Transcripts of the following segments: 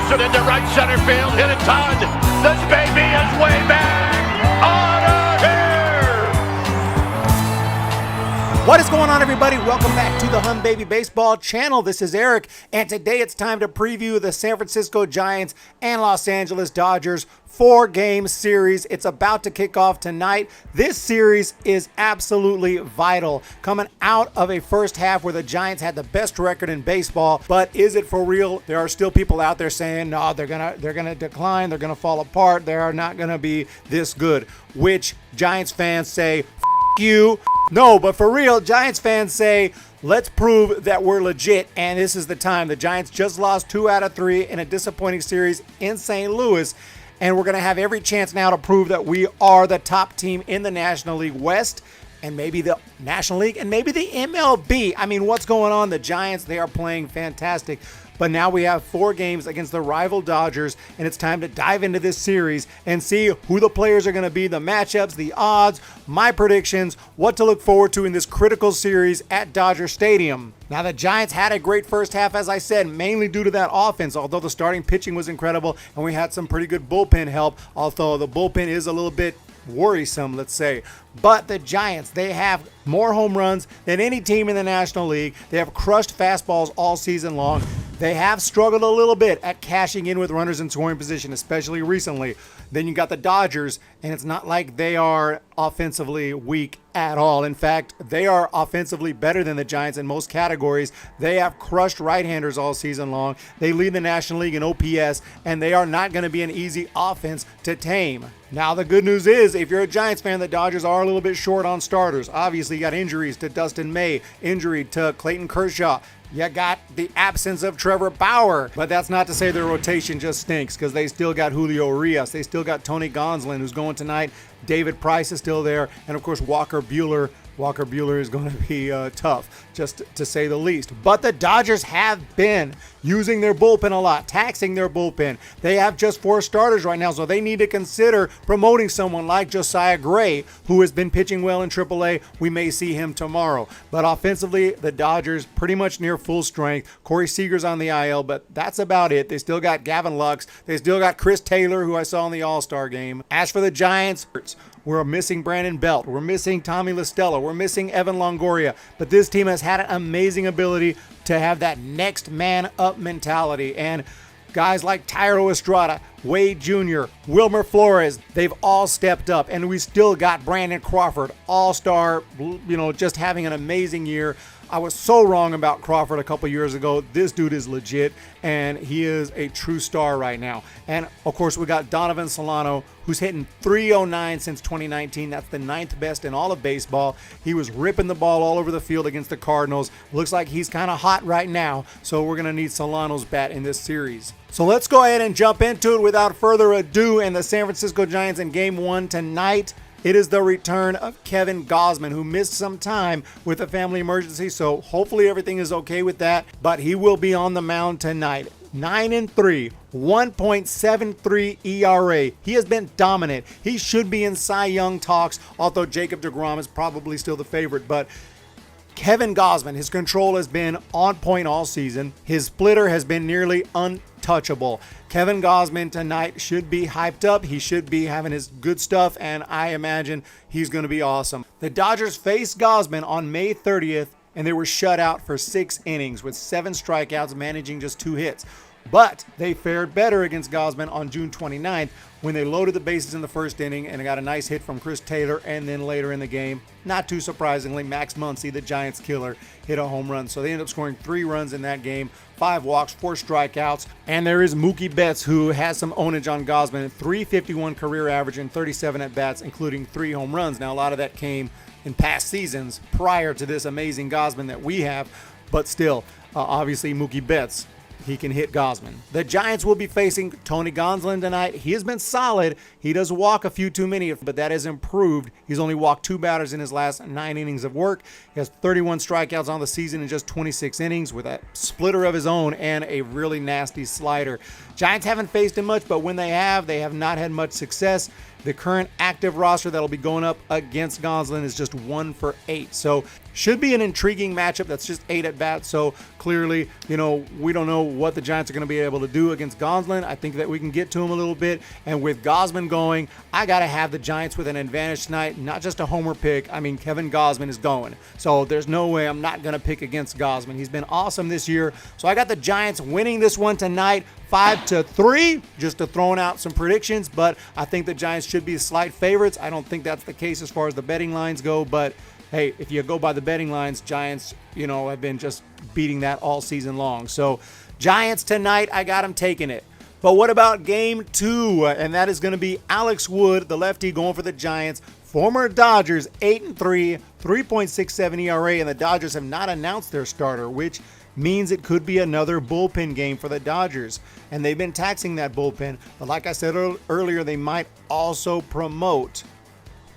Drives it into right center field. Hit it, Todd. This baby is way back. Out of here. What is going on, everybody? Welcome back to the Hun Baby Baseball channel. This is Eric, and today it's time to preview the San Francisco Giants and Los Angeles Dodgers 4-game series. It's about to kick off tonight. This series is absolutely vital. Coming out of a first half where the Giants had the best record in baseball, but is it for real? There are still people out there saying, no, they're gonna decline, they're gonna fall apart, they are not gonna be this good. Which Giants fans say, you. No, but for real, Giants fans say, let's prove that we're legit, and this is the time. The Giants just lost 2 out of 3 in a disappointing series in St. Louis, and we're going to have every chance now to prove that we are the top team in the National League West, and maybe the National League, and maybe the MLB. I mean, what's going on? The Giants, they are playing fantastic. But now we have 4 games against the rival Dodgers, and it's time to dive into this series and see who the players are going to be, the matchups, the odds, my predictions, what to look forward to in this critical series at Dodger Stadium. Now, the Giants had a great first half, as I said, mainly due to that offense, although the starting pitching was incredible, and we had some pretty good bullpen help, although the bullpen is a little bit worrisome, let's say. But the Giants, they have more home runs than any team in the National League. They have crushed fastballs all season long. They have struggled a little bit at cashing in with runners in scoring position, especially recently. Then you got the Dodgers, and it's not like they are offensively weak at all. In fact, they are offensively better than the Giants in most categories. They have crushed right-handers all season long. They lead the National League in OPS, and they are not going to be an easy offense to tame. Now, the good news is, if you're a Giants fan, the Dodgers are a little bit short on starters. Obviously, you got injuries to Dustin May, injury to Clayton Kershaw. You got the absence of Trevor Bauer, but that's not to say their rotation just stinks, because they still got Julio Urias. They still got Tony Gonsolin, who's going tonight. David Price is still there, and of course Walker Buehler. Walker Buehler is going to be tough, just to say the least. But the Dodgers have been using their bullpen a lot, taxing their bullpen. They have just 4 starters right now, so they need to consider promoting someone like Josiah Gray, who has been pitching well in AAA. We may see him tomorrow. But offensively, the Dodgers pretty much near full strength. Corey Seager's on the IL, but that's about it. They still got Gavin Lux. They still got Chris Taylor, who I saw in the All-Star game. As for the Giants, we're missing Brandon Belt. We're missing Tommy La Stella. We're missing Evan Longoria. But this team has had an amazing ability to have that next man up mentality. And guys like Tyro Estrada, Wade Jr., Wilmer Flores, they've all stepped up. And we still got Brandon Crawford, all-star, just having an amazing year. I was so wrong about Crawford a couple years ago. This dude is legit, and he is a true star right now. And, of course, we got Donovan Solano, who's hitting .309 since 2019. That's the 9th best in all of baseball. He was ripping the ball all over the field against the Cardinals. Looks like he's kind of hot right now, so we're going to need Solano's bat in this series. So let's go ahead and jump into it without further ado. And the San Francisco Giants in Game 1 tonight. It is the return of Kevin Gausman, who missed some time with a family emergency, so hopefully everything is okay with that. But he will be on the mound tonight. 9-3, 1.73 ERA. He has been dominant. He should be in Cy Young talks, although Jacob deGrom is probably still the favorite. But Kevin Gausman, his control has been on point all season. His splitter has been nearly untouchable. Kevin Gausman tonight should be hyped up. He should be having his good stuff, and I imagine he's going to be awesome. The Dodgers faced Gausman on May 30th, and they were shut out for 6 innings with 7 strikeouts, managing just 2 hits. But they fared better against Gausman on June 29th when they loaded the bases in the first inning and got a nice hit from Chris Taylor, and then later in the game, not too surprisingly, Max Muncy, the Giants killer, hit a home run. So they ended up scoring 3 runs in that game, 5 walks, 4 strikeouts. And there is Mookie Betts, who has some ownage on Gausman, 351 career average and 37 at-bats, including 3 home runs. Now, a lot of that came in past seasons prior to this amazing Gausman that we have, but still, obviously Mookie Betts, he can hit Gausman. The Giants will be facing Tony Gonsolin tonight. He has been solid. He does walk a few too many, but that has improved. He's only walked 2 batters in his last 9 innings of work. He has 31 strikeouts on the season in just 26 innings with a splitter of his own and a really nasty slider. Giants haven't faced him much, but when they have not had much success. The current active roster that'll be going up against Gonsolin is just 1 for 8. So should be an intriguing matchup. That's just 8 at bats. So clearly, we don't know what the Giants are going to be able to do against Gonsolin. I think that we can get to him a little bit. And with Gausman going, I got to have the Giants with an advantage tonight. Not just a homer pick. I mean, Kevin Gausman is going. So there's no way I'm not going to pick against Gausman. He's been awesome this year. So I got the Giants winning this one tonight, 5-3, just to throwing out some predictions. But I think the Giants should be slight favorites. I don't think that's the case as far as the betting lines go. But hey, if you go by the betting lines, Giants, have been just beating that all season long. So Giants tonight, I got them taking it. But what about game 2? And that is going to be Alex Wood, the lefty, going for the Giants. Former Dodgers, 8-3, 3.67 ERA, and the Dodgers have not announced their starter, which means it could be another bullpen game for the Dodgers. And they've been taxing that bullpen. But like I said earlier, they might also promote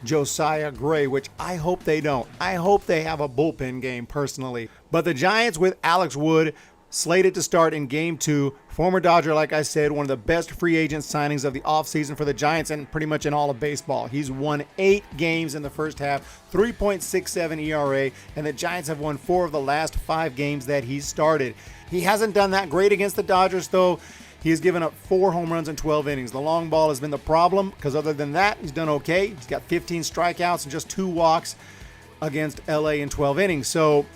Josiah Gray, which I hope they don't. I hope they have a bullpen game personally. But the Giants with Alex Wood slated to start in game 2. Former Dodger, like I said, one of the best free agent signings of the offseason for the Giants and pretty much in all of baseball. He's won 8 games in the first half, 3.67 ERA, and the Giants have won 4 of the last 5 games that he's started. He hasn't done that great against the Dodgers, though. He has given up 4 home runs in 12 innings. The long ball has been the problem because other than that, he's done okay. He's got 15 strikeouts and just 2 walks against LA in 12 innings. So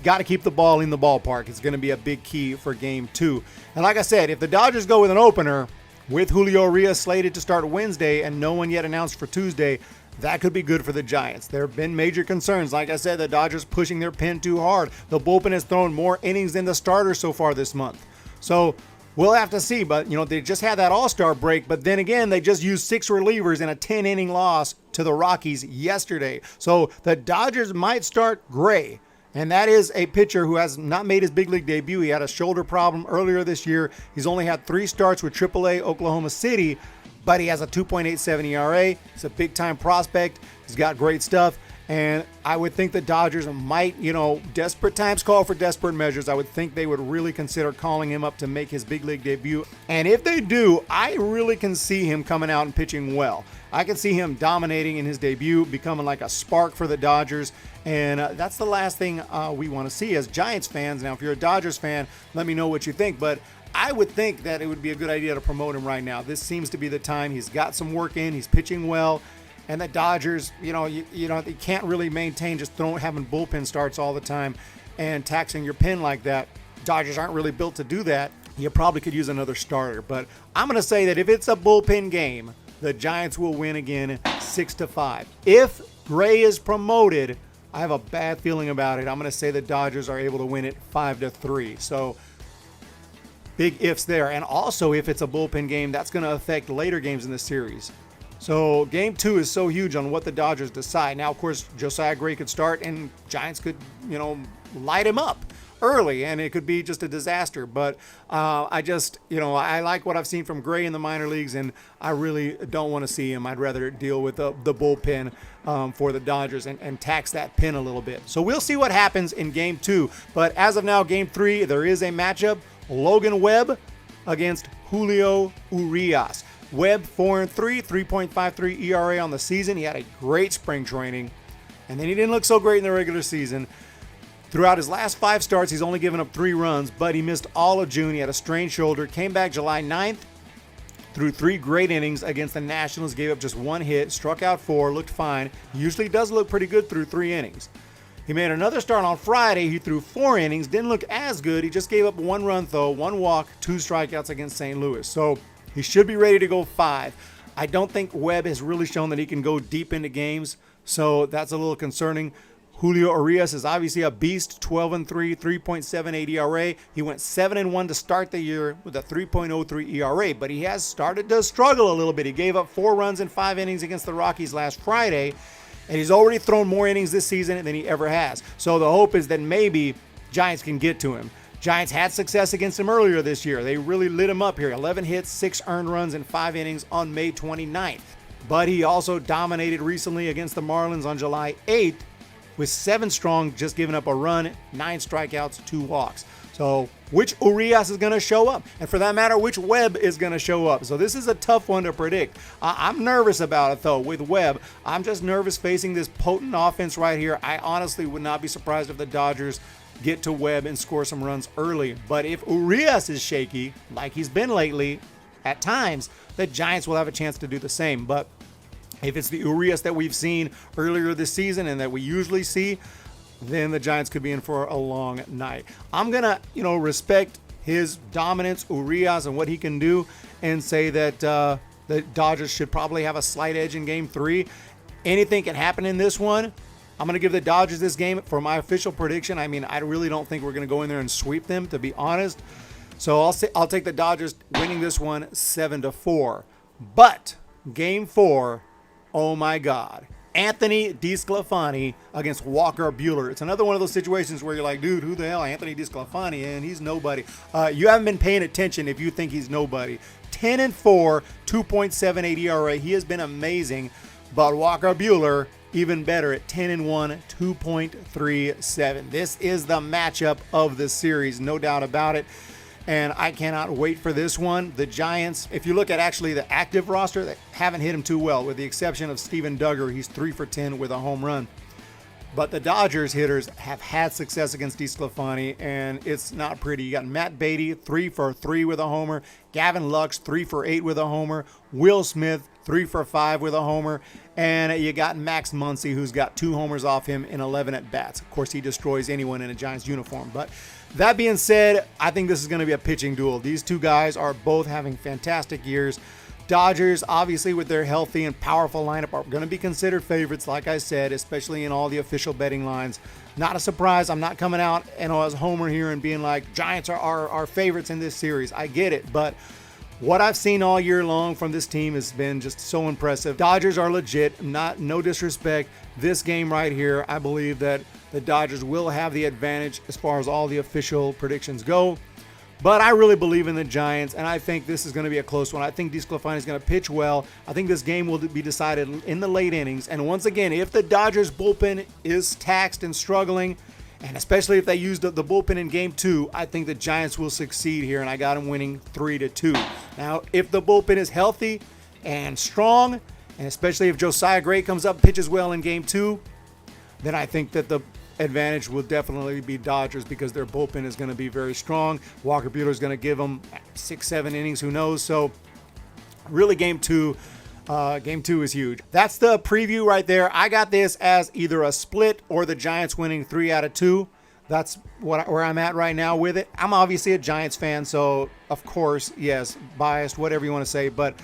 got to keep the ball in the ballpark. It's going to be a big key for game 2. And like I said, if the Dodgers go with an opener with Julio Urias slated to start Wednesday and no one yet announced for Tuesday, that could be good for the Giants. There have been major concerns. Like I said, the Dodgers pushing their pen too hard. The bullpen has thrown more innings than the starters so far this month. So we'll have to see, but they just had that All-Star break, but then again, they just used 6 relievers in a 10-inning loss to the Rockies yesterday. So the Dodgers might start Gray, and that is a pitcher who has not made his big league debut. He had a shoulder problem earlier this year. He's only had 3 starts with AAA Oklahoma City, but he has a 2.87 ERA. He's a big-time prospect. He's got great stuff. And I would think the Dodgers might, desperate times call for desperate measures. I would think they would really consider calling him up to make his big league debut. And if they do, I really can see him coming out and pitching well. I can see him dominating in his debut, becoming like a spark for the Dodgers. And that's the last thing we want to see as Giants fans. Now, if you're a Dodgers fan, let me know what you think. But I would think that it would be a good idea to promote him right now. This seems to be the time. He's got some work in. He's pitching well. And the Dodgers, they can't really maintain just having bullpen starts all the time and taxing your pen like that. Dodgers aren't really built to do that. You probably could use another starter. But I'm going to say that if it's a bullpen game, the Giants will win again 6-5. If Gray is promoted, I have a bad feeling about it. I'm going to say the Dodgers are able to win it 5-3. So big ifs there. And also, if it's a bullpen game, that's going to affect later games in the series. So game 2 is so huge on what the Dodgers decide. Now, of course, Josiah Gray could start and Giants could, light him up early and it could be just a disaster. But I like what I've seen from Gray in the minor leagues and I really don't want to see him. I'd rather deal with the bullpen for the Dodgers and tax that pin a little bit. So we'll see what happens in game 2. But as of now, game 3, there is a matchup. Logan Webb against Julio Urias. Webb 4-3, 3.53 ERA on the season. He had a great spring training, and then he didn't look so great in the regular season. Throughout his last 5 starts, he's only given up 3 runs, but he missed all of June. He had a strained shoulder, came back July 9th, threw 3 great innings against the Nationals, gave up just 1 hit, struck out 4, looked fine. He usually does look pretty good through 3 innings. He made another start on Friday. He threw 4 innings, didn't look as good. He just gave up 1 run, though, 1 walk, 2 strikeouts against St. Louis. So he should be ready to go 5. I don't think Webb has really shown that he can go deep into games, so that's a little concerning. Julio Urias is obviously a beast, 12-3, 3.78 ERA. He went 7-1 to start the year with a 3.03 ERA, but he has started to struggle a little bit. He gave up 4 runs in 5 innings against the Rockies last Friday, and he's already thrown more innings this season than he ever has. So the hope is that maybe Giants can get to him. Giants had success against him earlier this year. They really lit him up here. 11 hits, 6 earned runs in 5 innings on May 29th. But he also dominated recently against the Marlins on July 8th with 7 strong, just giving up a run, 9 strikeouts, 2 walks. So which Urias is going to show up? And for that matter, which Webb is going to show up? So this is a tough one to predict. I'm nervous about it, though, with Webb. I'm just nervous facing this potent offense right here. I honestly would not be surprised if the Dodgers get to Webb and score some runs early. But if Urias is shaky, like he's been lately at times, the Giants will have a chance to do the same. But if it's the Urias that we've seen earlier this season and that we usually see, then the Giants could be in for a long night. I'm going to, respect his dominance, Urias, and what he can do, and say that the Dodgers should probably have a slight edge in Game 3. Anything can happen in this one. I'm going to give the Dodgers this game for my official prediction. I mean, I really don't think we're going to go in there and sweep them, to be honest. So I'll take the Dodgers winning this one 7-4. But Game 4, oh my God. Anthony DeSclafani against Walker Buehler. It's another one of those situations where you're like, dude, who the hell? Anthony DeSclafani, and he's nobody. You haven't been paying attention if you think he's nobody. 10-4, 2.78 ERA. He has been amazing. But Walker Buehler, even better at 10-1, 2.37. This is the matchup of the series, no doubt about it. And I cannot wait for this one. The Giants, if you look at actually the active roster, they haven't hit him too well, with the exception of Steven Duggar. He's 3 for 10 with a home run. But the Dodgers hitters have had success against DeSclafani, and it's not pretty. You got Matt Beatty, 3 for 3 with a homer. Gavin Lux, 3 for 8 with a homer. Will Smith, 3 for 5 with a homer. And you got Max Muncy, who's got 2 homers off him in 11 at-bats. Of course, he destroys anyone in a Giants uniform. But that being said, I think this is going to be a pitching duel. These two guys are both having fantastic years. Dodgers, obviously, with their healthy and powerful lineup, are going to be considered favorites, like I said, especially in all the official betting lines. Not a surprise. I'm not coming out as Homer here and being like, Giants are our favorites in this series. I get it, but what I've seen all year long from this team has been just so impressive. Dodgers are legit, no disrespect. This game right here, I believe that the Dodgers will have the advantage as far as all the official predictions go. But I really believe in the Giants, and I think this is going to be a close one. I think DeSclafani is going to pitch well. I think this game will be decided in the late innings. And once again, if the Dodgers bullpen is taxed and struggling, and especially if they use the bullpen in Game 2, I think the Giants will succeed here, and I got them winning 3-2. Now, if the bullpen is healthy and strong, and especially if Josiah Gray comes up and pitches well in Game 2, then I think that the advantage will definitely be Dodgers, because their bullpen is going to be very strong. Walker Buehler is going to give them 6-7 innings, who knows. So really Game 2 is huge. That's the preview right there. I got this as either a split or the Giants winning 3 out of 2. That's where I'm at right now with it. I'm obviously a Giants fan, so of course, yes, biased, whatever you want to say, but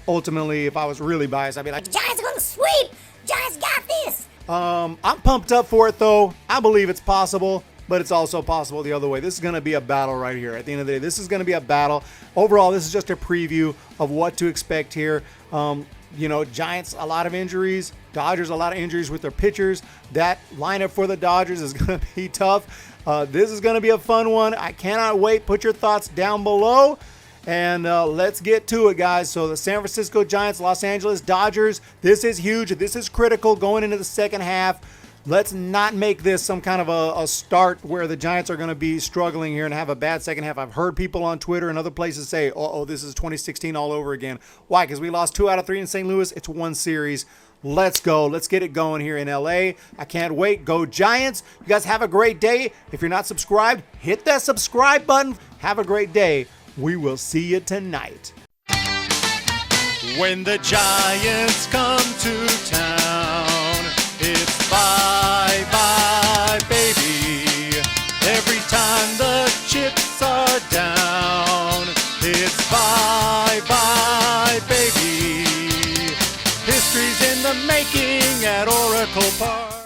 ultimately, if I was really biased, I'd be like, Giants are going to sweep. Giants got this. I'm pumped up for it, though. I believe it's possible, but it's also possible the other way. This is going to be a battle right here. At the end of the day, this is going to be a battle. Overall, this is just a preview of what to expect here. Giants, a lot of injuries. Dodgers, a lot of injuries with their pitchers. That lineup for the Dodgers is going to be tough. This is going to be a fun one. I cannot wait. Put your thoughts down below. And let's get to it, guys. So the San Francisco Giants, Los Angeles Dodgers, this is huge. This is critical going into the second half. Let's not make this some kind of a start where the Giants are going to be struggling here and have a bad second half. I've heard people on Twitter and other places say, this is 2016 all over again. Why? Because we lost 2 out of 3 in St. Louis. It's one series. Let's go. Let's get it going here in LA. I can't wait. Go Giants. You guys have a great day. If you're not subscribed, hit that subscribe button. Have a great day. We will see you tonight. When the Giants come to town, it's bye-bye, baby. Every time the chips are down, it's bye-bye, baby. History's in the making at Oracle Park.